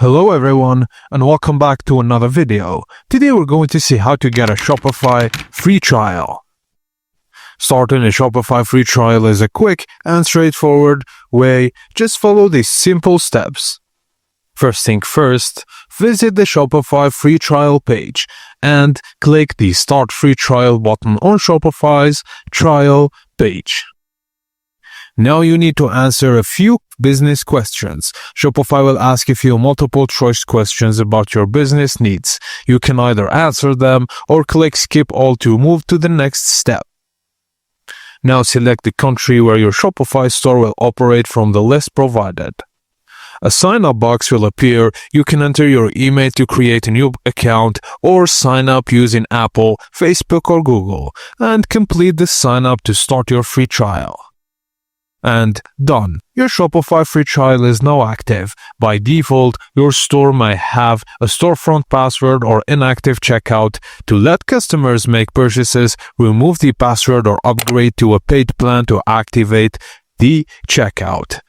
Hello everyone and welcome back to another video. Today we're going to see how to get a Shopify free trial. Starting a Shopify free trial is a quick and straightforward way. Just follow these simple steps. First thing first, visit the Shopify free trial page and click the Start Free Trial button on Shopify's trial page. Now you need to answer a few business questions. Shopify will ask a few multiple choice questions about your business needs. You can either answer them or click skip all to move to the next step. Now select the country where your Shopify store will operate from the list provided. A sign-up box will appear. You can enter your email to create a new account or sign up using Apple, Facebook or Google and complete the sign-up to start your free trial. And done. Your Shopify free trial is now active. By default, your store may have a storefront password or inactive checkout. To let customers make purchases, remove the password or upgrade to a paid plan to activate the checkout.